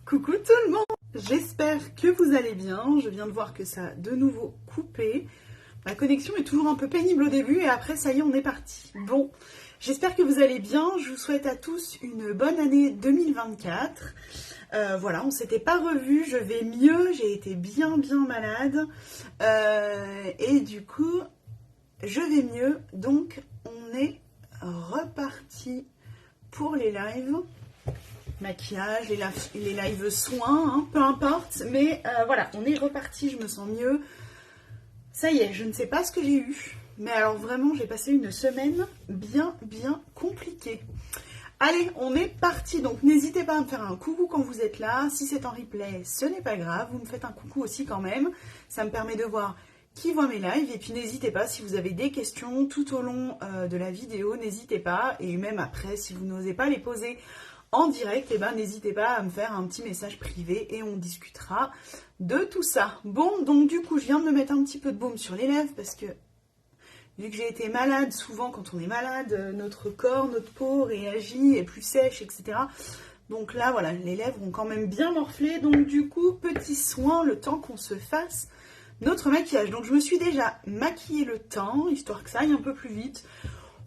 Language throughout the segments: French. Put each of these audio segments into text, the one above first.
Coucou tout le monde, j'espère que vous allez bien. Je viens de voir que ça a de nouveau coupé. La connexion est toujours un peu pénible au début et après ça y est, on est parti. Bon, j'espère que vous allez bien. Je vous souhaite à tous une bonne année 2024. Voilà, on s'était pas revus, je vais mieux, j'ai été bien malade. Et du coup, je vais mieux. Donc, on est reparti pour les lives. Maquillage, les lives soins, hein, peu importe. Mais voilà, on est reparti, je me sens mieux. Ça y est, je ne sais pas ce que j'ai eu. Mais alors vraiment, j'ai passé une semaine bien compliquée. Allez, on est parti. Donc n'hésitez pas à me faire un coucou quand vous êtes là. Si c'est en replay, ce n'est pas grave. Vous me faites un coucou aussi quand même. Ça me permet de voir qui voit mes lives. Et puis n'hésitez pas, si vous avez des questions tout au long de la vidéo, n'hésitez pas. Et même après, si vous n'osez pas les poser en direct, eh ben, n'hésitez pas à me faire un petit message privé et on discutera de tout ça. Bon, donc du coup, je viens de me mettre un petit peu de baume sur les lèvres parce que vu que j'ai été malade, souvent quand on est malade, notre corps, notre peau réagit, est plus sèche, etc. Donc là, voilà, les lèvres ont quand même bien morflé. Donc du coup, petit soin, le temps qu'on se fasse notre maquillage. Donc je me suis déjà maquillée le temps, histoire que ça aille un peu plus vite.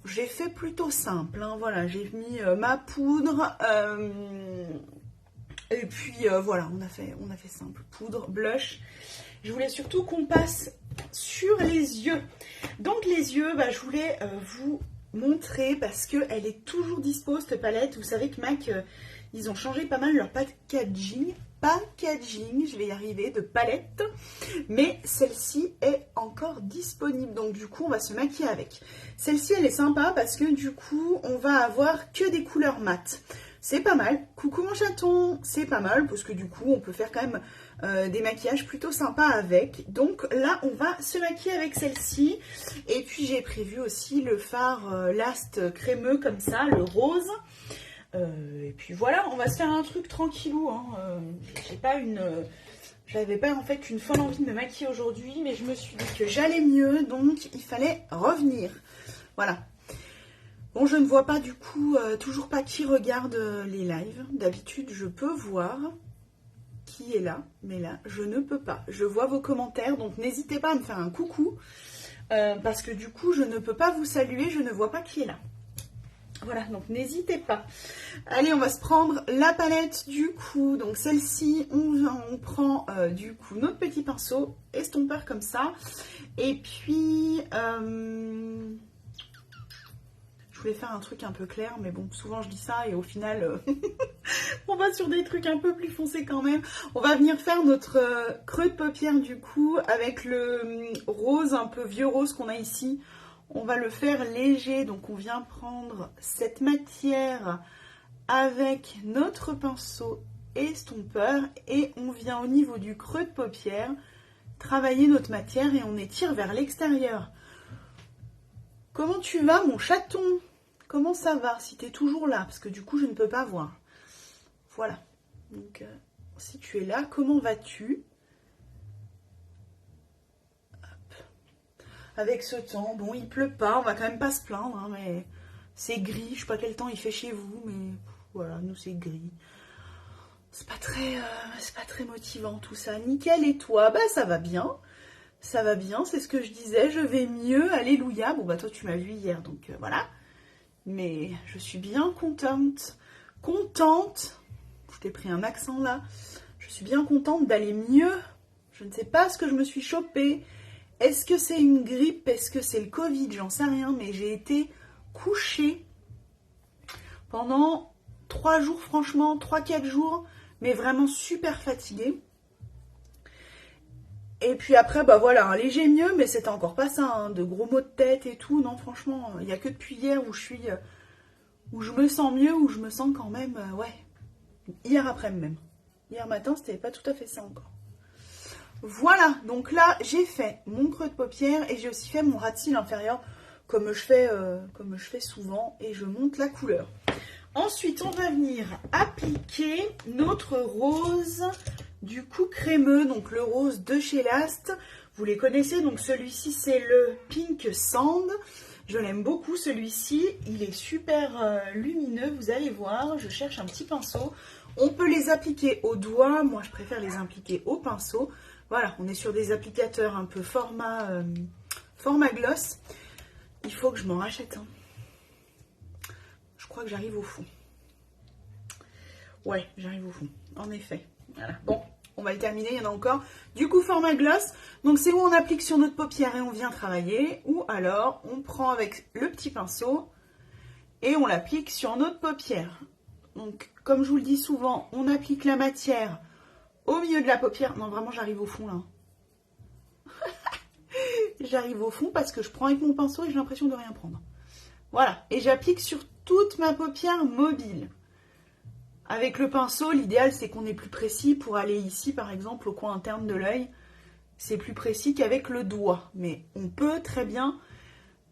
J'ai fait plutôt simple, hein, voilà, j'ai mis ma poudre, et puis voilà, on a fait simple, poudre, blush. Je voulais surtout qu'on passe sur les yeux. Donc les yeux, bah, je voulais vous montrer parce qu'elle est toujours dispo cette palette. Vous savez que MAC, ils ont changé pas mal leur packaging, je vais y arriver, de palette, mais celle-ci est encore disponible, donc du coup on va se maquiller avec. Celle-ci elle est sympa parce que du coup on va avoir que des couleurs mates, c'est pas mal. Coucou mon chaton, c'est pas mal parce que du coup on peut faire quand même des maquillages plutôt sympas avec. Donc là on va se maquiller avec celle-ci, et puis j'ai prévu aussi le fard Last crémeux comme ça, le rose. Et puis voilà, on va se faire un truc tranquillou, hein. J'avais pas en fait une folle envie de me maquiller aujourd'hui, mais je me suis dit que j'allais mieux, donc il fallait revenir. Voilà. Bon, je ne vois pas du coup, toujours pas qui regarde les lives. D'habitude, je peux voir qui est là, mais là, je ne peux pas. Je vois vos commentaires, donc n'hésitez pas à me faire un coucou, parce que du coup, je ne peux pas vous saluer, je ne vois pas qui est là. Voilà, donc n'hésitez pas. Allez, on va se prendre la palette du coup. Donc celle-ci, on prend du coup notre petit pinceau estompeur comme ça. Et puis, je voulais faire un truc un peu clair, mais bon, souvent je dis ça et au final, on va sur des trucs un peu plus foncés quand même. On va venir faire notre creux de paupière du coup avec le rose, un peu vieux rose qu'on a ici. On va le faire léger, donc on vient prendre cette matière avec notre pinceau estompeur et on vient au niveau du creux de paupière travailler notre matière et on étire vers l'extérieur. Comment tu vas mon chaton? Comment ça va si tu es toujours là? Parce que du coup je ne peux pas voir. Voilà, donc si tu es là, comment vas-tu? Avec ce temps, bon il pleut pas, on va quand même pas se plaindre, hein, mais c'est gris, je sais pas quel temps il fait chez vous, mais voilà, nous c'est gris. C'est pas très motivant tout ça. Nickel, et toi? Bah ça va bien, c'est ce que je disais, je vais mieux, alléluia. Bon bah toi tu m'as vu hier, donc voilà. Mais je suis bien contente, je t'ai pris un accent là, je suis bien contente d'aller mieux. Je ne sais pas ce que je me suis chopée. Est-ce que c'est une grippe? Est-ce que c'est le Covid? J'en sais rien, mais j'ai été couchée pendant 3 jours, franchement, 3-4 jours, mais vraiment super fatiguée. Et puis après, bah voilà, un léger mieux, mais c'était encore pas ça, hein, de gros maux de tête et tout. Non, franchement, il n'y a que depuis hier où je me sens mieux, où je me sens quand même, ouais, hier après même. Hier matin, c'était pas tout à fait ça encore. Voilà, donc là j'ai fait mon creux de paupière et j'ai aussi fait mon ras de cils inférieur comme je fais souvent, et je monte la couleur. Ensuite on va venir appliquer notre rose du coup crémeux, donc le rose de chez Last. Vous les connaissez, donc celui-ci c'est le Pink Sand. Je l'aime beaucoup celui-ci, il est super lumineux, vous allez voir. Je cherche un petit pinceau. On peut les appliquer au doigt. Moi, je préfère les appliquer au pinceau. Voilà, on est sur des applicateurs un peu format gloss. Il faut que je m'en rachète un. Je crois que j'arrive au fond. Ouais, j'arrive au fond, en effet. Voilà. Bon, on va le terminer, il y en a encore. Du coup, format gloss. Donc, c'est où on applique sur notre paupière et on vient travailler. Ou alors, on prend avec le petit pinceau et on l'applique sur notre paupière. Donc, comme je vous le dis souvent, on applique la matière au milieu de la paupière. Non, vraiment, j'arrive au fond, là. J'arrive au fond parce que je prends avec mon pinceau et j'ai l'impression de rien prendre. Voilà. Et j'applique sur toute ma paupière mobile. Avec le pinceau, l'idéal, c'est qu'on est plus précis pour aller ici, par exemple, au coin interne de l'œil. C'est plus précis qu'avec le doigt. Mais on peut très bien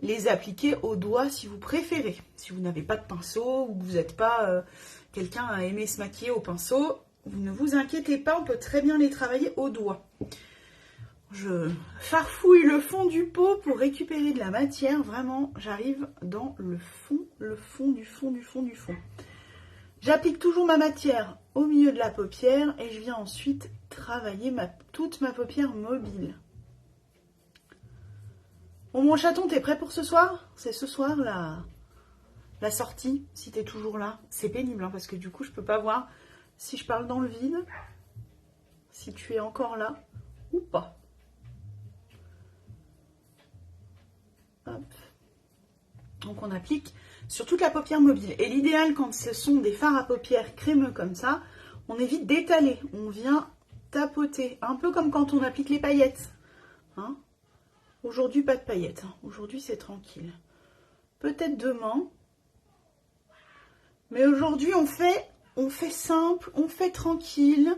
les appliquer au doigt si vous préférez. Si vous n'avez pas de pinceau ou que vous n'êtes pas quelqu'un à aimer se maquiller au pinceau, vous ne vous inquiétez pas, on peut très bien les travailler au doigt. Je farfouille le fond du pot pour récupérer de la matière. Vraiment, j'arrive dans le fond du fond du fond du fond. J'applique toujours ma matière au milieu de la paupière et je viens ensuite travailler toute ma paupière mobile. Bon, mon chaton, t'es prêt pour ce soir? C'est ce soir la sortie, si t'es toujours là. C'est pénible, hein, parce que du coup, je peux pas voir si je parle dans le vide, si tu es encore là ou pas. Hop. Donc, on applique sur toute la paupière mobile. Et l'idéal, quand ce sont des fards à paupières crémeux comme ça, on évite d'étaler. On vient tapoter, un peu comme quand on applique les paillettes. Hein? Aujourd'hui, pas de paillettes. Hein. Aujourd'hui, c'est tranquille. Peut-être demain. Mais aujourd'hui, on fait simple, on fait tranquille.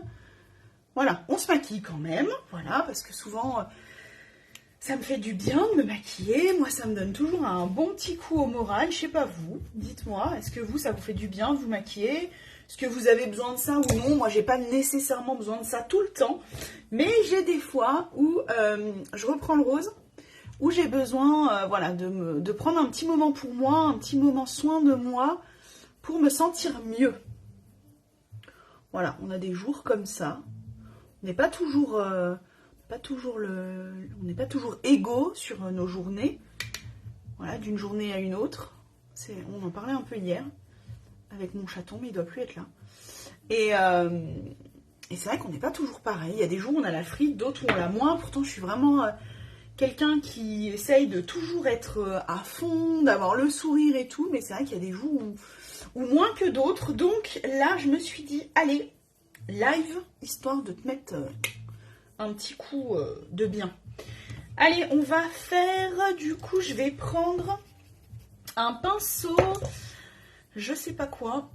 Voilà, on se maquille quand même. Voilà, parce que souvent, ça me fait du bien de me maquiller. Moi, ça me donne toujours un bon petit coup au moral. Je sais pas vous, dites-moi, est-ce que vous, ça vous fait du bien de vous maquiller? Est-ce que vous avez besoin de ça ou non? Moi, j'ai pas nécessairement besoin de ça tout le temps. Mais j'ai des fois où je reprends le rose, où j'ai besoin voilà, de prendre un petit moment pour moi, un petit moment soin de moi, pour me sentir mieux. Voilà, on a des jours comme ça. On n'est pas toujours... on n'est pas toujours égaux sur nos journées, voilà, d'une journée à une autre. On en parlait un peu hier avec mon chaton, mais il doit plus être là. Et c'est vrai qu'on n'est pas toujours pareil. Il y a des jours où on a la frite, d'autres où on l'a moins. Pourtant, je suis vraiment quelqu'un qui essaye de toujours être à fond, d'avoir le sourire et tout. Mais c'est vrai qu'il y a des jours où moins que d'autres. Donc là, je me suis dit, allez, live, histoire de te mettre... un petit coup de bien. Allez, on va faire, du coup, je vais prendre un pinceau, je sais pas quoi.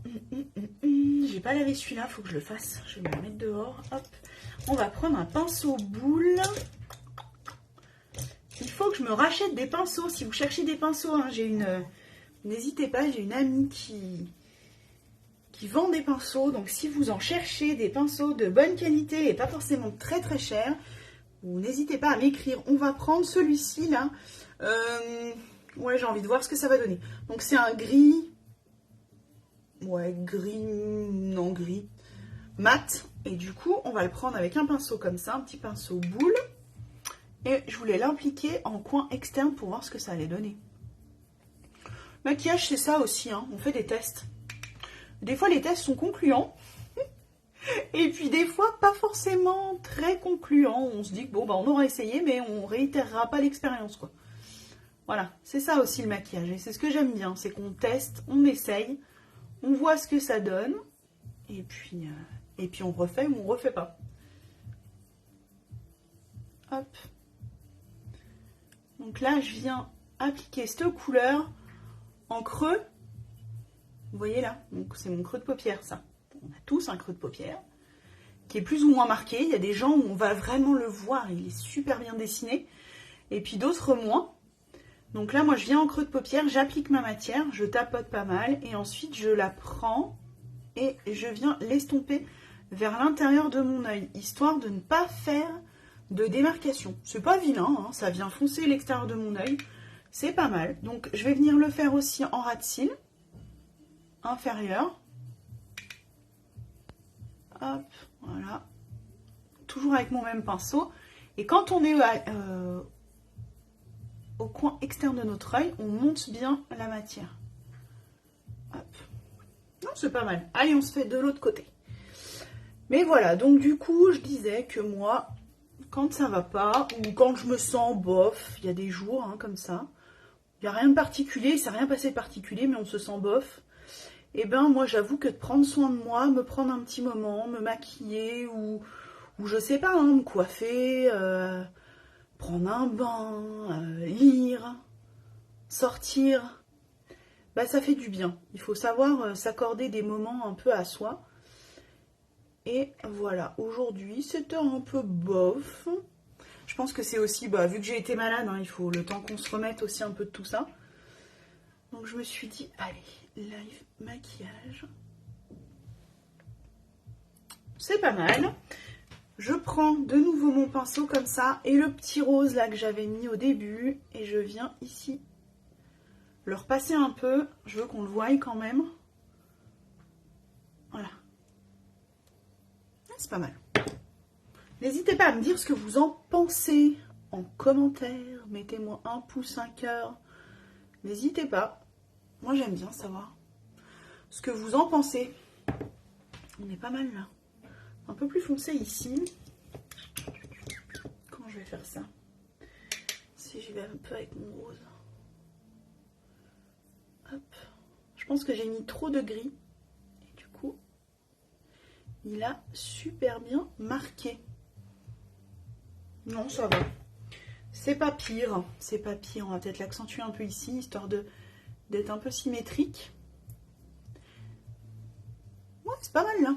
J'ai pas lavé celui-là, faut que je le fasse. Je vais me le mettre dehors. Hop. On va prendre un pinceau boule. Il faut que je me rachète des pinceaux. Si vous cherchez des pinceaux, hein, n'hésitez pas, j'ai une amie qui vend des pinceaux. Donc si vous en cherchez des pinceaux de bonne qualité et pas forcément très très chers, vous n'hésitez pas à m'écrire. On va prendre celui-ci là. Ouais, j'ai envie de voir ce que ça va donner. Donc c'est un gris. Ouais, gris mat. Et du coup, on va le prendre avec un pinceau comme ça, un petit pinceau boule. Et je voulais l'appliquer en coin externe pour voir ce que ça allait donner. Maquillage, c'est ça aussi, hein. On fait des tests. Des fois, les tests sont concluants. Et puis, des fois, pas forcément très concluants. On se dit que bon, bah, on aura essayé, mais on réitérera pas l'expérience, quoi. Voilà, c'est ça aussi le maquillage. Et c'est ce que j'aime bien, c'est qu'on teste, on essaye, on voit ce que ça donne. Et puis on refait ou on refait pas. Hop. Donc là, je viens appliquer cette couleur en creux. Vous voyez là, donc c'est mon creux de paupière, ça. On a tous un creux de paupière qui est plus ou moins marqué. Il y a des gens où on va vraiment le voir, il est super bien dessiné. Et puis d'autres moins. Donc là, moi, je viens en creux de paupière, j'applique ma matière, je tapote pas mal. Et ensuite, je la prends et je viens l'estomper vers l'intérieur de mon œil, histoire de ne pas faire de démarcation. C'est pas vilain, hein, ça vient foncer l'extérieur de mon œil. C'est pas mal. Donc, je vais venir le faire aussi en ras de cils inférieur. hop, voilà. Toujours avec mon même pinceau. Et quand on est au coin externe de notre œil, on monte bien la matière. Hop. Non, c'est pas mal. Allez, on se fait de l'autre côté. Mais voilà, donc du coup, je disais que moi, quand ça va pas, ou quand je me sens bof, il y a des jours hein, comme ça, il n'y a rien de particulier, il ne s'est rien passé de particulier, mais on se sent bof. Et ben moi, j'avoue que de prendre soin de moi, me prendre un petit moment, me maquiller, ou je sais pas, hein, me coiffer, prendre un bain, lire, sortir, bah ça fait du bien. Il faut savoir s'accorder des moments un peu à soi. Et voilà, aujourd'hui c'était un peu bof. Je pense que c'est aussi, bah, vu que j'ai été malade, hein, il faut le temps qu'on se remette aussi un peu de tout ça. Donc je me suis dit, allez, live maquillage. C'est pas mal. Je prends de nouveau mon pinceau comme ça et le petit rose là que j'avais mis au début. Et je viens ici le repasser un peu. Je veux qu'on le voie quand même. Voilà. C'est pas mal. N'hésitez pas à me dire ce que vous en pensez en commentaire. Mettez-moi un pouce, un cœur. N'hésitez pas. Moi, j'aime bien savoir ce que vous en pensez. On est pas mal là. Un peu plus foncé ici. Comment je vais faire ça? Si j'y vais un peu avec mon rose. Hop. Je pense que j'ai mis trop de gris. Et du coup, il a super bien marqué. Non, ça va. C'est pas pire. C'est pas pire. On va peut-être l'accentuer un peu ici, histoire d'être un peu symétrique. Ouais, c'est pas mal là.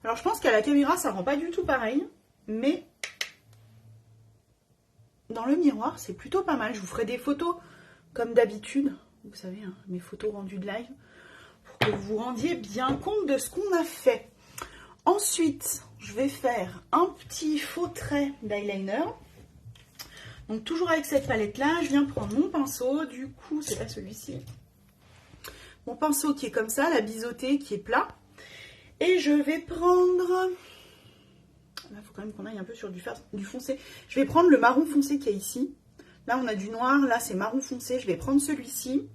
Alors, je pense qu'à la caméra, ça rend pas du tout pareil. Mais dans le miroir, c'est plutôt pas mal. Je vous ferai des photos comme d'habitude. Vous savez, hein, mes photos rendues de live. Pour que vous vous rendiez bien compte de ce qu'on a fait. Ensuite, je vais faire un petit faux trait d'eyeliner. Donc toujours avec cette palette là, je viens prendre mon pinceau. Du coup, c'est pas celui-ci. Mon pinceau qui est comme ça, la biseauté qui est plat. Et je vais prendre... Là, il faut quand même qu'on aille un peu sur du foncé. Je vais prendre le marron foncé qui est ici. Là, on a du noir. Là, c'est marron foncé. Je vais prendre celui-ci.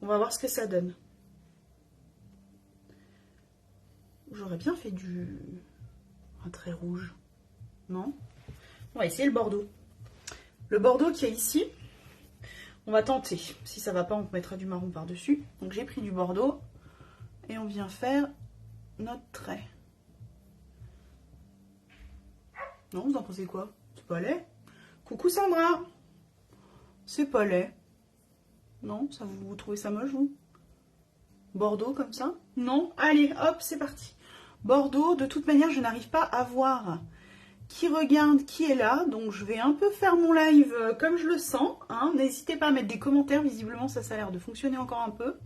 On va voir ce que ça donne. J'aurais bien fait un trait rouge. Non? On va essayer le bordeaux. Le bordeaux qui est ici, on va tenter. Si ça va pas, on mettra du marron par-dessus. Donc j'ai pris du bordeaux et on vient faire notre trait. Non, vous en pensez quoi? C'est pas laid? Coucou Sandra! C'est pas laid. Non, ça vous trouvez ça moche, vous? Bordeaux comme ça? Non? Allez, hop, c'est parti. Bordeaux, de toute manière, je n'arrive pas à voir qui regarde, qui est là. Donc, je vais un peu faire mon live comme je le sens. Hein. N'hésitez pas à mettre des commentaires. Visiblement, ça a l'air de fonctionner encore un peu.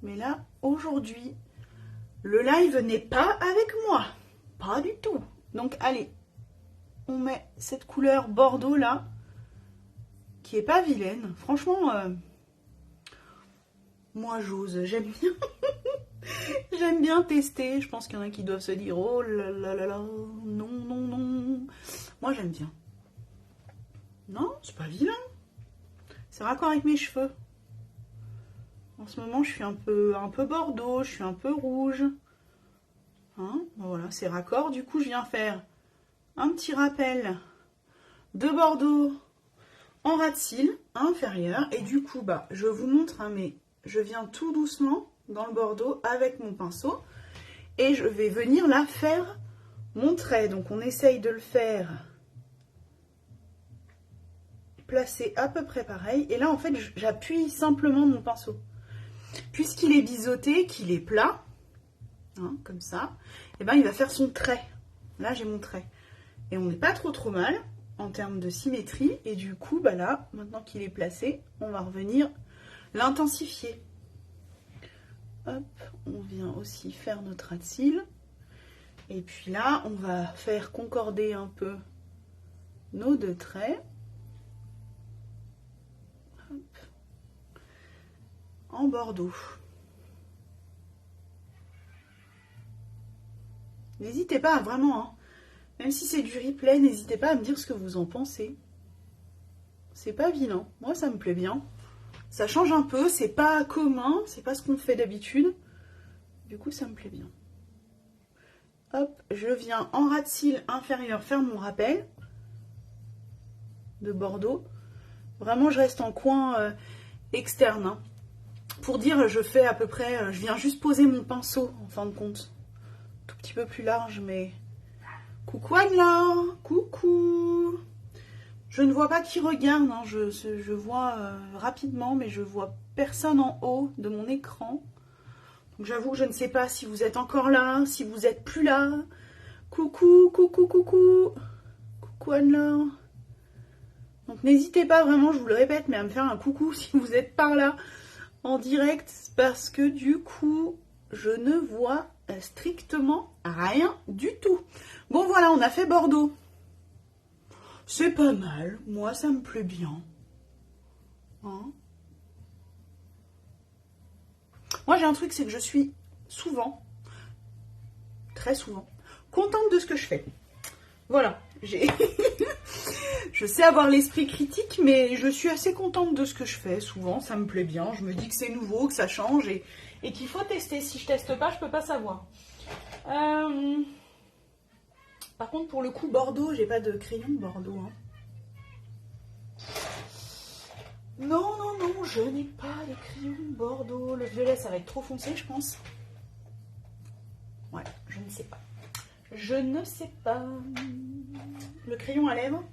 Mais là, aujourd'hui, le live n'est pas avec moi. Pas du tout. Donc, allez, on met cette couleur bordeaux là, qui est pas vilaine. Franchement, moi, j'ose. J'aime bien. J'aime bien tester. Je pense qu'il y en a qui doivent se dire oh là là là là, non, non, non. Moi, j'aime bien. Non, c'est pas vilain. C'est raccord avec mes cheveux. En ce moment, je suis un peu bordeaux, je suis un peu rouge. Hein, voilà, c'est raccord. Du coup, je viens faire un petit rappel de bordeaux en ras de cils inférieur. Et du coup, bah, je vous montre, hein, mais je viens tout doucement dans le bordeaux avec mon pinceau et je vais venir là faire mon trait. Donc on essaye de le faire placé à peu près pareil et là en fait j'appuie simplement mon pinceau puisqu'il est biseauté, qu'il est plat, hein, comme ça, et ben il va faire son trait. Là j'ai mon trait et on n'est pas trop mal en termes de symétrie et du coup bah là maintenant qu'il est placé on va revenir l'intensifier. Hop, on vient aussi faire notre ras de cils. Et puis là, on va faire concorder un peu nos deux traits. Hop. En bordeaux. N'hésitez pas, vraiment, hein. Même si c'est du replay, n'hésitez pas à me dire ce que vous en pensez. C'est pas vilain. Moi, ça me plaît bien. Ça change un peu, c'est pas commun, c'est pas ce qu'on fait d'habitude. Du coup, ça me plaît bien. Hop, je viens en ras de cils inférieur faire mon rappel de Bordeaux. Vraiment, je reste en coin externe. Hein. Pour dire, je fais à peu près, je viens juste poser mon pinceau en fin de compte. Tout petit peu plus large, mais... Coucou Anna, coucou. Je ne vois pas qui regarde, hein. Je vois rapidement, mais je vois personne en haut de mon écran. Donc j'avoue que je ne sais pas si vous êtes encore là, si vous êtes plus là. Coucou, coucou, coucou. Coucou Anna. Donc n'hésitez pas vraiment, je vous le répète, mais à me faire un coucou si vous êtes par là en direct, parce que du coup, je ne vois strictement rien du tout. Bon voilà, on a fait Bordeaux. C'est pas mal, moi ça me plaît bien. Hein? Moi j'ai un truc, c'est que je suis souvent, très souvent, contente de ce que je fais. Voilà, je sais avoir l'esprit critique, mais je suis assez contente de ce que je fais. Souvent, ça me plaît bien. Je me dis que c'est nouveau, que ça change et qu'il faut tester. Si je teste pas, je peux pas savoir. Par contre, pour le coup, Bordeaux, j'ai pas de crayon Bordeaux. Hein. Non, non, non, je n'ai pas de crayon Bordeaux. Le violet, ça va être trop foncé, je pense. Ouais, je ne sais pas. Je ne sais pas. Le crayon à lèvres.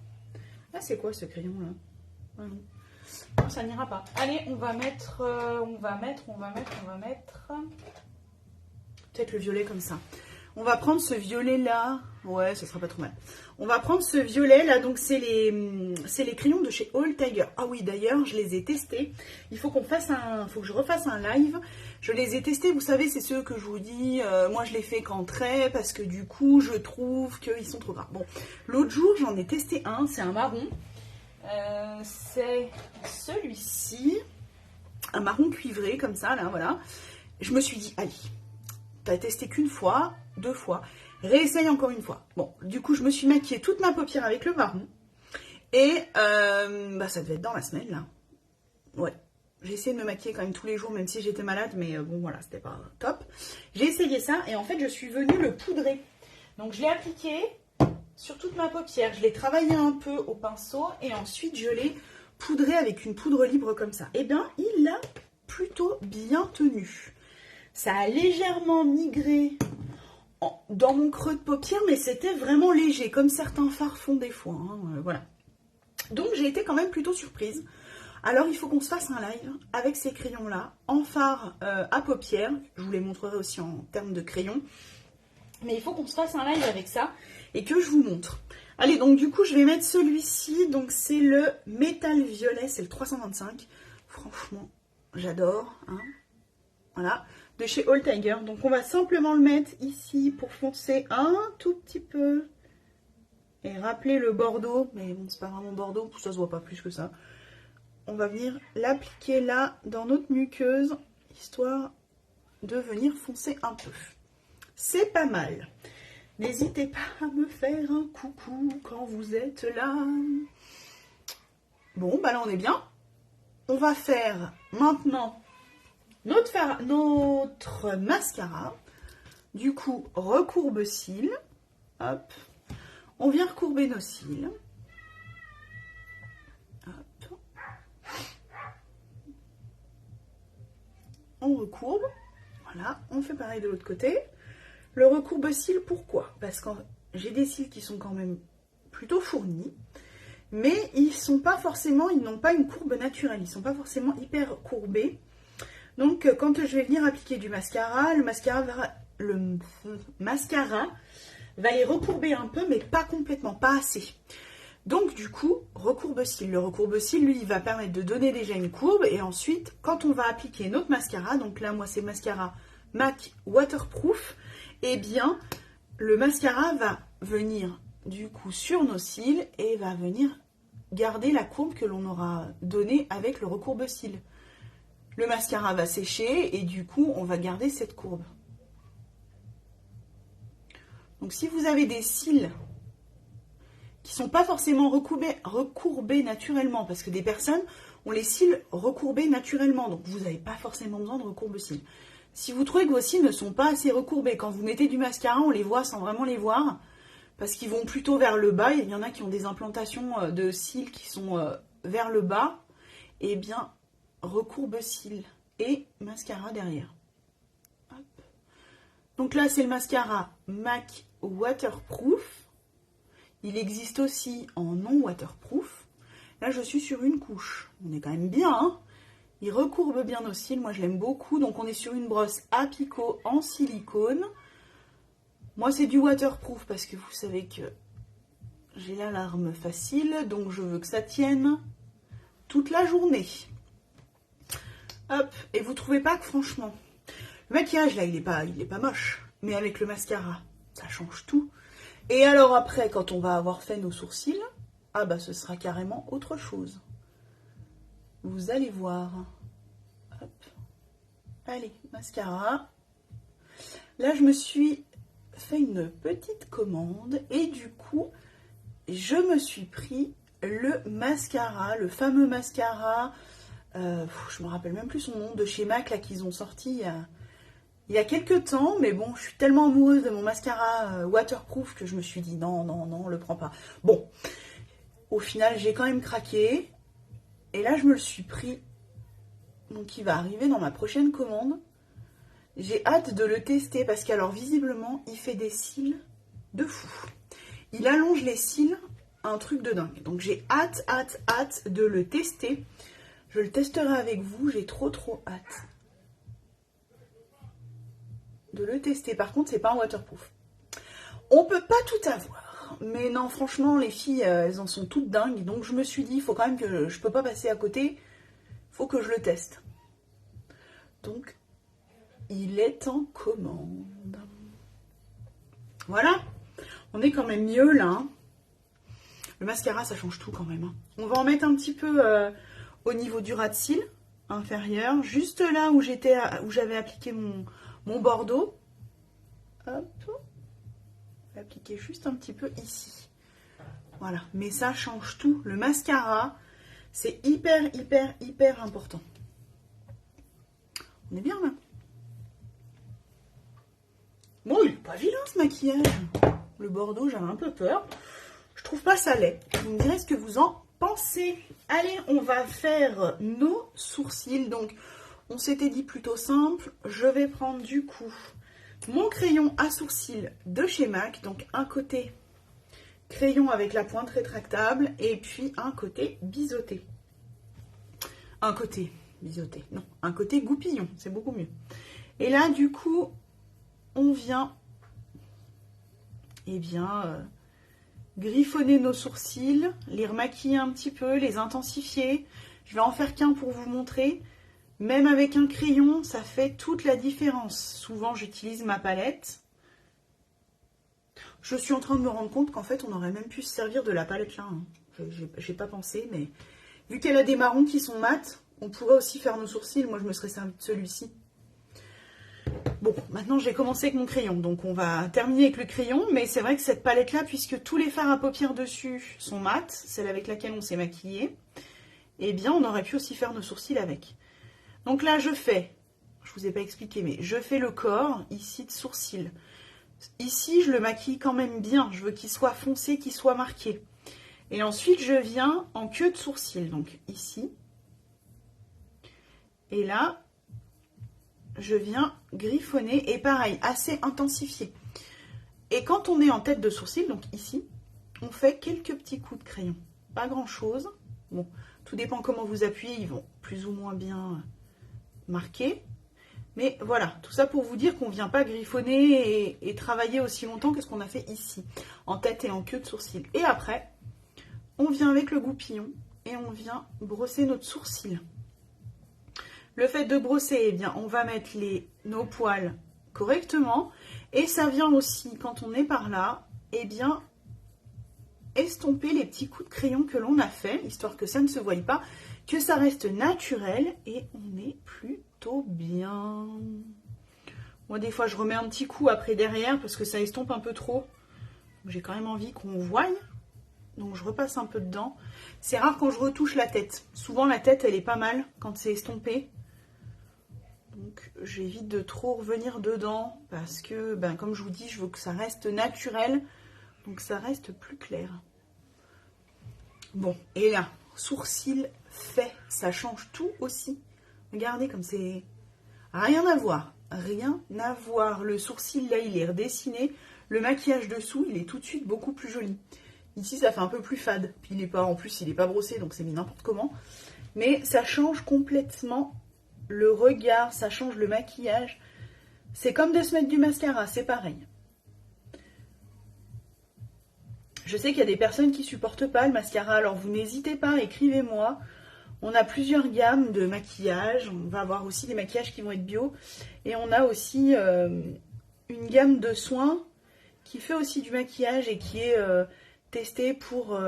Ah, c'est quoi ce crayon là? Ah, non, ça n'ira pas. Allez, on va mettre. Peut-être le violet comme ça. On va prendre ce violet là. Ouais, ça sera pas trop mal. On va prendre ce violet là. Donc c'est les crayons de chez All Tiger. Ah oui, d'ailleurs, je les ai testés. Il faut que je refasse un live. Je les ai testés. Vous savez, c'est ceux que je vous dis. Moi, je les fais qu'en trait parce que du coup, je trouve qu'ils sont trop gras. Bon, l'autre jour, j'en ai testé un. C'est un marron. C'est celui-ci. Un marron cuivré comme ça là, voilà. Je me suis dit, allez. T'as testé qu'une fois, 2 fois, réessaye encore une fois. Bon, du coup, je me suis maquillée toute ma paupière avec le marron. Et ça devait être dans la semaine, là. Ouais, j'ai essayé de me maquiller quand même tous les jours, même si j'étais malade, mais bon, voilà, c'était pas top. J'ai essayé ça, et en fait, je suis venue le poudrer. Donc, je l'ai appliqué sur toute ma paupière. Je l'ai travaillé un peu au pinceau, et ensuite, je l'ai poudré avec une poudre libre comme ça. Eh bien, il a plutôt bien tenu. Ça a légèrement migré dans mon creux de paupière, mais c'était vraiment léger, comme certains fards font des fois. Hein, voilà. Donc j'ai été quand même plutôt surprise. Alors il faut qu'on se fasse un live avec ces crayons-là, en fard à paupières. Je vous les montrerai aussi en termes de crayons. Mais il faut qu'on se fasse un live avec ça et que je vous montre. Allez, donc du coup je vais mettre celui-ci. Donc c'est le métal violet, c'est le 325. Franchement, j'adore. Hein. Voilà. De chez All Tiger. Donc on va simplement le mettre ici pour foncer un tout petit peu et rappeler le Bordeaux, mais bon, c'est pas vraiment Bordeaux, ça se voit pas plus que ça. On va venir l'appliquer là dans notre muqueuse, histoire de venir foncer un peu. C'est pas mal. N'hésitez pas à me faire un coucou quand vous êtes là. Bon, bah là on est bien. On va faire maintenant notre mascara. Du coup, recourbe cils. Hop. On vient recourber nos cils. Hop. On recourbe. Voilà. On fait pareil de l'autre côté. Le recourbe cils, pourquoi? Parce que j'ai des cils qui sont quand même plutôt fournis. Mais ils n'ont pas une courbe naturelle. Ils sont pas forcément hyper courbés. Donc, quand je vais venir appliquer du mascara, le mascara va les recourber un peu, mais pas complètement, pas assez. Donc, du coup, recourbe cils. Le recourbe cils, lui, il va permettre de donner déjà une courbe. Et ensuite, quand on va appliquer notre mascara, donc là, moi, c'est mascara MAC Waterproof, eh bien, le mascara va venir, du coup, sur nos cils et va venir garder la courbe que l'on aura donnée avec le recourbe cils. Le mascara va sécher et du coup, on va garder cette courbe. Donc si vous avez des cils qui sont pas forcément recourbés naturellement, parce que des personnes ont les cils recourbés naturellement, donc vous n'avez pas forcément besoin de recourbe-cils. Si vous trouvez que vos cils ne sont pas assez recourbés, quand vous mettez du mascara, on les voit sans vraiment les voir, parce qu'ils vont plutôt vers le bas. Il y en a qui ont des implantations de cils qui sont vers le bas. Et bien, recourbe-cils et mascara derrière. Hop. Donc là, c'est le mascara MAC Waterproof. Il existe aussi en non waterproof. Là, je suis sur une couche. On est quand même bien, hein. Il recourbe bien nos cils. Moi, je l'aime beaucoup. Donc, on est sur une brosse à picot en silicone. Moi, c'est du waterproof parce que vous savez que j'ai l'alarme facile. Donc, je veux que ça tienne toute la journée. Hop. Et vous trouvez pas que, franchement, le maquillage, là, il est pas moche. Mais avec le mascara, ça change tout. Et alors après, quand on va avoir fait nos sourcils, ah bah, ce sera carrément autre chose. Vous allez voir. Hop. Allez, mascara. Là, je me suis fait une petite commande et du coup, je me suis pris le mascara, le fameux mascara, je me rappelle même plus son nom, de chez MAC, là, qu'ils ont sorti il y a quelques temps, mais bon, je suis tellement amoureuse de mon mascara waterproof que je me suis dit non, non, non, on le prend pas. Bon, au final, j'ai quand même craqué. Et là, je me le suis pris. Donc, il va arriver dans ma prochaine commande. J'ai hâte de le tester parce qu'alors, visiblement, il fait des cils de fou. Il allonge les cils, un truc de dingue. Donc, j'ai hâte, hâte, hâte de le tester. Je le testerai avec vous. J'ai trop, trop hâte de le tester. Par contre, c'est pas un waterproof. On peut pas tout avoir. Mais non, franchement, les filles, elles en sont toutes dingues. Donc, je me suis dit, il faut quand même que je peux pas passer à côté. Il faut que je le teste. Donc, il est en commande. Voilà. On est quand même mieux, là. Hein. Le mascara, ça change tout quand même. Hein. On va en mettre un petit peu au niveau du ras de cils inférieur. Juste là où j'avais appliqué mon bordeaux. Hop. Appliquer juste un petit peu ici. Voilà, mais ça change tout. Le mascara, c'est hyper, hyper, hyper important. On est bien là. Bon, il n'est pas vilain ce maquillage. Le bordeaux, j'avais un peu peur. Je trouve pas ça laid. Vous me direz ce que vous en pensez. Allez, on va faire nos sourcils. Donc, on s'était dit plutôt simple. Je vais prendre du coup mon crayon à sourcils de chez MAC, donc un côté crayon avec la pointe rétractable et puis un côté biseauté. Un côté biseauté, non, un côté goupillon, c'est beaucoup mieux. Et là, du coup, on vient, griffonner nos sourcils, les remaquiller un petit peu, les intensifier. Je vais en faire qu'un pour vous montrer. Même avec un crayon, ça fait toute la différence. Souvent, j'utilise ma palette. Je suis en train de me rendre compte qu'en fait, on aurait même pu se servir de la palette là. Hein. J'ai pas pensé, mais vu qu'elle a des marrons qui sont mat, on pourrait aussi faire nos sourcils. Moi, je me serais servi de celui-ci. Bon, maintenant, j'ai commencé avec mon crayon. Donc, on va terminer avec le crayon. Mais c'est vrai que cette palette là, puisque tous les fards à paupières dessus sont mat, celle avec laquelle on s'est maquillé, eh bien, on aurait pu aussi faire nos sourcils avec. Donc là, je vous ai pas expliqué, mais je fais le corps ici de sourcil. Ici, je le maquille quand même bien. Je veux qu'il soit foncé, qu'il soit marqué. Et ensuite, je viens en queue de sourcil. Donc ici. Et là, je viens griffonner. Et pareil, assez intensifié. Et quand on est en tête de sourcil, donc ici, on fait quelques petits coups de crayon. Pas grand-chose. Bon, tout dépend comment vous appuyez. Ils vont plus ou moins bien marqué, mais voilà, tout ça pour vous dire qu'on ne vient pas griffonner et travailler aussi longtemps que ce qu'on a fait ici, en tête et en queue de sourcil. Et après, on vient avec le goupillon et on vient brosser notre sourcil. Le fait de brosser, eh bien, on va mettre nos poils correctement, et ça vient aussi, quand on est par là, eh bien, estomper les petits coups de crayon que l'on a fait, histoire que ça ne se voie pas, que ça reste naturel, et on est plutôt bien. Moi, des fois, je remets un petit coup après derrière parce que ça estompe un peu trop. J'ai quand même envie qu'on voie. Donc, je repasse un peu dedans. C'est rare quand je retouche la tête. Souvent, la tête, elle est pas mal quand c'est estompé. Donc, j'évite de trop revenir dedans parce que, ben, comme je vous dis, je veux que ça reste naturel. Donc, ça reste plus clair. Bon, et là, sourcil fait. Ça change tout aussi. Regardez comme c'est... Rien à voir. Rien à voir. Le sourcil, là, il est redessiné. Le maquillage dessous, il est tout de suite beaucoup plus joli. Ici, ça fait un peu plus fade. Puis, il est pas, en plus, il n'est pas brossé, donc c'est mis n'importe comment. Mais ça change complètement le regard, ça change le maquillage. C'est comme de se mettre du mascara, c'est pareil. Je sais qu'il y a des personnes qui supportent pas le mascara, alors vous n'hésitez pas, écrivez-moi. On a plusieurs gammes de maquillage, on va avoir aussi des maquillages qui vont être bio. Et on a aussi une gamme de soins qui fait aussi du maquillage et qui est testée pour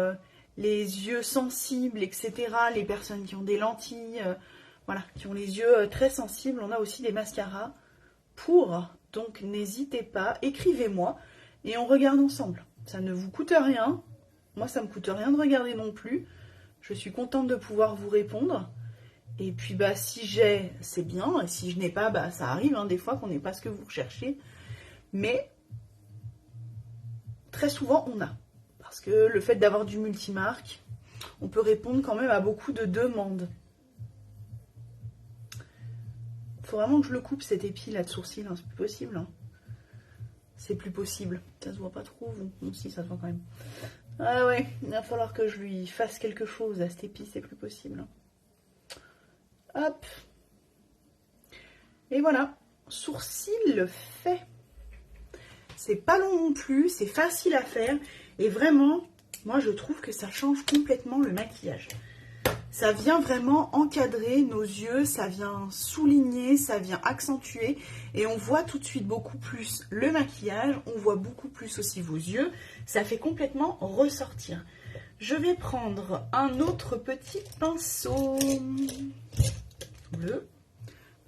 les yeux sensibles, etc. Les personnes qui ont des lentilles, voilà, qui ont les yeux très sensibles. On a aussi des mascaras pour, donc n'hésitez pas, écrivez-moi et on regarde ensemble. Ça ne vous coûte rien, moi ça me coûte rien de regarder non plus. Je suis contente de pouvoir vous répondre. Et puis bah si j'ai, c'est bien. Et si je n'ai pas, bah ça arrive hein, des fois qu'on n'ait pas ce que vous recherchez. Mais très souvent on a. Parce que le fait d'avoir du multimarque, on peut répondre quand même à beaucoup de demandes. Faut vraiment que je le coupe cet épi là de sourcil, hein, c'est plus possible. Hein. C'est plus possible. Ça se voit pas trop, vous. Non, si, ça se voit quand même. Ah ouais, il va falloir que je lui fasse quelque chose à cet épi, c'est plus possible. Hop. Et voilà, sourcil fait. C'est pas long non plus, c'est facile à faire. Et vraiment, moi je trouve que ça change complètement le maquillage. Ça vient vraiment encadrer nos yeux, ça vient souligner, ça vient accentuer. Et on voit tout de suite beaucoup plus le maquillage, on voit beaucoup plus aussi vos yeux. Ça fait complètement ressortir. Je vais prendre un autre petit pinceau bleu.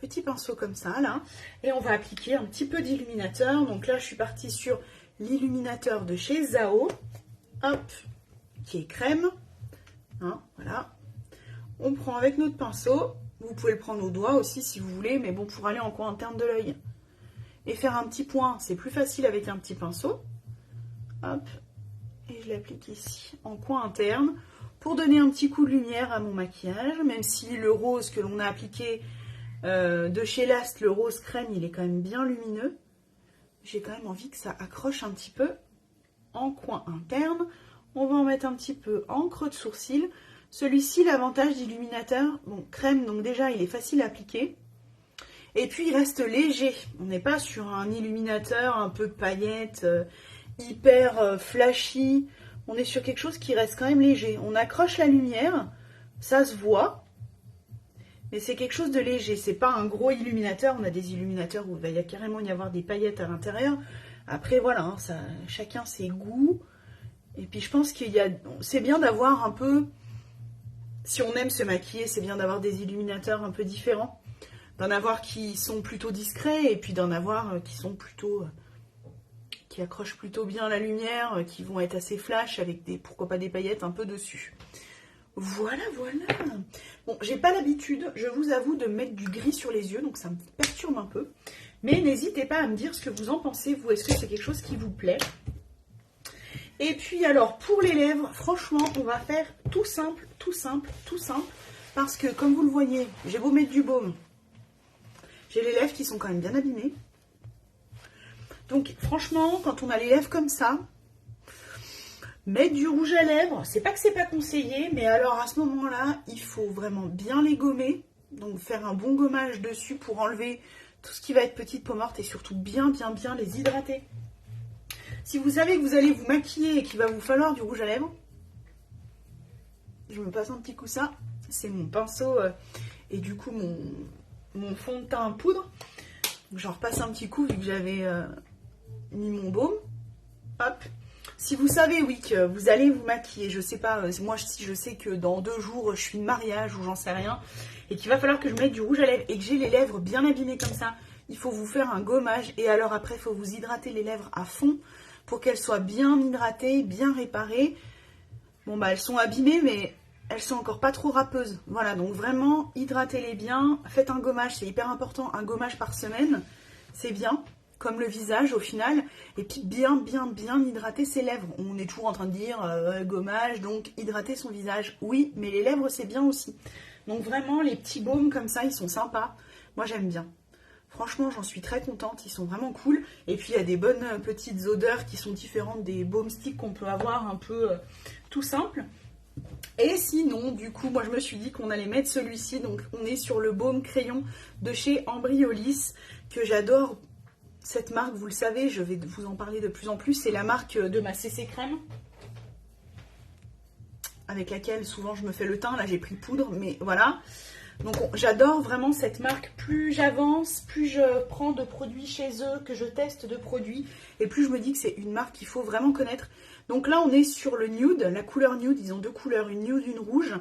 Petit pinceau comme ça, là. Et on va appliquer un petit peu d'illuminateur. Donc là, je suis partie sur l'illuminateur de chez Zao. Hop, qui est crème. Hein, voilà. On prend avec notre pinceau, vous pouvez le prendre au doigt aussi si vous voulez, mais bon, pour aller en coin interne de l'œil et faire un petit point, c'est plus facile avec un petit pinceau. Hop, et je l'applique ici, en coin interne, pour donner un petit coup de lumière à mon maquillage, même si le rose que l'on a appliqué de chez Last, le rose crème, il est quand même bien lumineux. J'ai quand même envie que ça accroche un petit peu en coin interne. On va en mettre un petit peu en creux de sourcil. Celui-ci, l'avantage d'illuminateur, bon, crème, donc déjà, il est facile à appliquer. Et puis, il reste léger. On n'est pas sur un illuminateur un peu paillettes, hyper flashy. On est sur quelque chose qui reste quand même léger. On accroche la lumière, ça se voit, mais c'est quelque chose de léger. C'est pas un gros illuminateur. On a des illuminateurs où il va y a carrément y avoir des paillettes à l'intérieur. Après, voilà, hein, ça, chacun ses goûts. Et puis, je pense c'est bien d'avoir un peu... Si on aime se maquiller, c'est bien d'avoir des illuminateurs un peu différents. D'en avoir qui sont plutôt discrets et puis d'en avoir qui sont plutôt... qui accrochent plutôt bien la lumière, qui vont être assez flash avec des, pourquoi pas des paillettes un peu dessus. Voilà, voilà. Bon, j'ai pas l'habitude, je vous avoue, de mettre du gris sur les yeux, donc ça me perturbe un peu. Mais n'hésitez pas à me dire ce que vous en pensez, vous. Est-ce que c'est quelque chose qui vous plaît ? Et puis alors, pour les lèvres, franchement, on va faire tout simple, tout simple, tout simple. Parce que, comme vous le voyez, j'ai beau mettre du baume. J'ai les lèvres qui sont quand même bien abîmées. Donc, franchement, quand on a les lèvres comme ça, mettre du rouge à lèvres, c'est pas que c'est pas conseillé, mais alors à ce moment-là, il faut vraiment bien les gommer. Donc, faire un bon gommage dessus pour enlever tout ce qui va être petite peau morte et surtout bien les hydrater. Si vous savez que vous allez vous maquiller et qu'il va vous falloir du rouge à lèvres, je me passe un petit coup ça. C'est mon pinceau et du coup mon fond de teint en poudre. J'en repasse un petit coup vu que j'avais mis mon baume. Hop. Si vous savez, oui, que vous allez vous maquiller, je sais pas, moi si je sais que dans 2 jours je suis de mariage ou j'en sais rien, et qu'il va falloir que je mette du rouge à lèvres et que j'ai les lèvres bien abîmées comme ça, il faut vous faire un gommage. Et alors après, il faut vous hydrater les lèvres à fond pour qu'elles soient bien hydratées, bien réparées. Bon, bah elles sont abîmées, mais elles sont encore pas trop râpeuses. Voilà, donc vraiment, hydratez-les bien. Faites un gommage, c'est hyper important. Un gommage par semaine, c'est bien. Comme le visage au final. Et puis bien hydrater ses lèvres. On est toujours en train de dire gommage, donc hydrater son visage. Oui, mais les lèvres, c'est bien aussi. Donc vraiment, les petits baumes comme ça, ils sont sympas. Moi, j'aime bien. Franchement, j'en suis très contente. Ils sont vraiment cool. Et puis, il y a des bonnes petites odeurs qui sont différentes des baumes sticks qu'on peut avoir un peu tout simple. Et sinon, du coup, moi, je me suis dit qu'on allait mettre celui-ci. Donc, on est sur le baume crayon de chez Embryolisse, que j'adore. Cette marque, vous le savez, je vais vous en parler de plus en plus. C'est la marque de ma CC Crème, avec laquelle souvent je me fais le teint. Là, j'ai pris poudre, mais voilà. Donc j'adore vraiment cette marque. Plus j'avance, plus je prends de produits chez eux, que je teste de produits, et plus je me dis que c'est une marque qu'il faut vraiment connaître. Donc là on est sur le nude, la couleur nude. Ils ont deux couleurs, une nude, une rouge.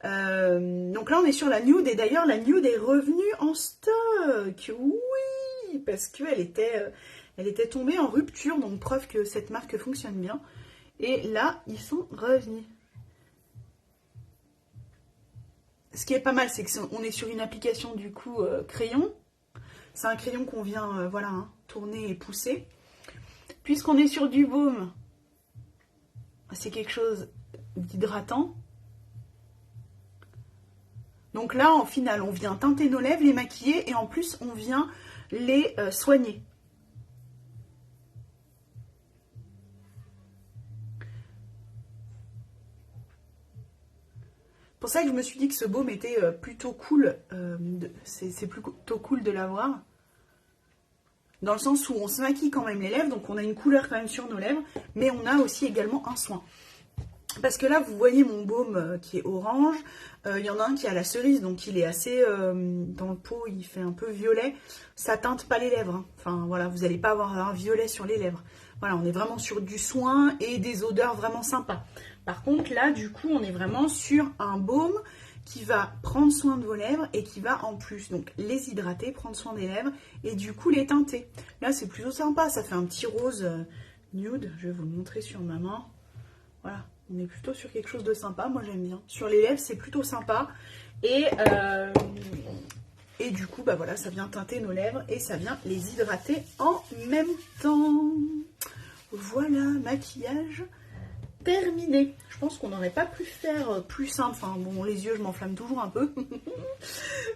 Donc là on est sur la nude, et d'ailleurs la nude est revenue en stock. Oui, parce qu'elle était tombée en rupture, donc preuve que cette marque fonctionne bien. Et là ils sont revenus. Ce qui est pas mal, c'est qu'on est sur une application du coup crayon. C'est un crayon qu'on vient voilà, hein, tourner et pousser. Puisqu'on est sur du baume, c'est quelque chose d'hydratant. Donc là, en final, on vient teinter nos lèvres, les maquiller, et en plus, on vient les soigner. C'est pour ça que je me suis dit que ce baume était plutôt cool. C'est plutôt cool de l'avoir. Dans le sens où on se maquille quand même les lèvres, donc on a une couleur quand même sur nos lèvres, mais on a aussi également un soin. Parce que là, vous voyez mon baume qui est orange. Il y en a un qui a la cerise, donc il est assez... dans le pot, il fait un peu violet. Ça teinte pas les lèvres. Hein. Enfin, voilà, vous n'allez pas avoir un violet sur les lèvres. Voilà, on est vraiment sur du soin et des odeurs vraiment sympas. Par contre, là, du coup, on est vraiment sur un baume qui va prendre soin de vos lèvres et qui va en plus donc les hydrater, prendre soin des lèvres et du coup les teinter. Là, c'est plutôt sympa. Ça fait un petit rose nude. Je vais vous le montrer sur ma main. Voilà. On est plutôt sur quelque chose de sympa, moi j'aime bien. Sur les lèvres, c'est plutôt sympa. Et du coup, bah voilà, ça vient teinter nos lèvres et ça vient les hydrater en même temps. Voilà, maquillage terminé. Je pense qu'on n'aurait pas pu faire plus simple. Enfin bon, les yeux, je m'enflamme toujours un peu.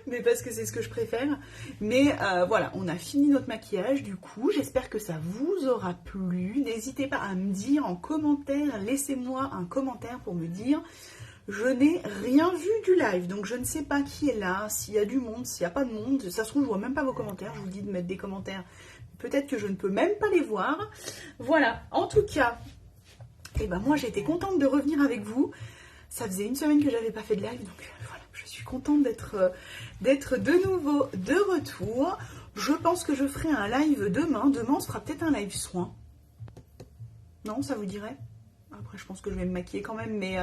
Mais parce que c'est ce que je préfère. Mais voilà, on a fini notre maquillage du coup. J'espère que ça vous aura plu. N'hésitez pas à me dire en commentaire. Laissez-moi un commentaire pour me dire. Je n'ai rien vu du live. Donc je ne sais pas qui est là. S'il y a du monde, s'il n'y a pas de monde. Ça se trouve, je vois même pas vos commentaires. Je vous dis de mettre des commentaires. Peut-être que je ne peux même pas les voir. Voilà. En tout cas... Et ben moi j'ai été contente de revenir avec vous. Ça faisait une semaine que j'avais pas fait de live, donc voilà, je suis contente d'être de nouveau de retour. Je pense que je ferai un live demain. Demain on se fera peut-être un live soin. Non, ça vous dirait? Après je pense que je vais me maquiller quand même, mais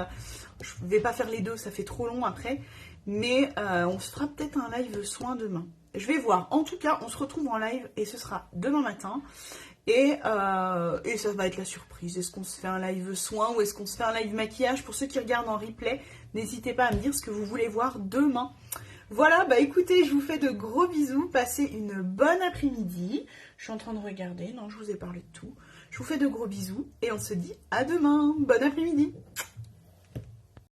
je vais pas faire les deux, ça fait trop long après. Mais on se fera peut-être un live soin demain. Je vais voir. En tout cas, on se retrouve en live et ce sera demain matin. Et ça va être la surprise. Est-ce qu'on se fait un live soin ou est-ce qu'on se fait un live maquillage? Pour ceux qui regardent en replay, n'hésitez pas à me dire ce que vous voulez voir demain. Voilà, bah écoutez, je vous fais de gros bisous. Passez une bonne après-midi. Je suis en train de regarder. Non, je vous ai parlé de tout. Je vous fais de gros bisous et on se dit à demain. Bon après-midi.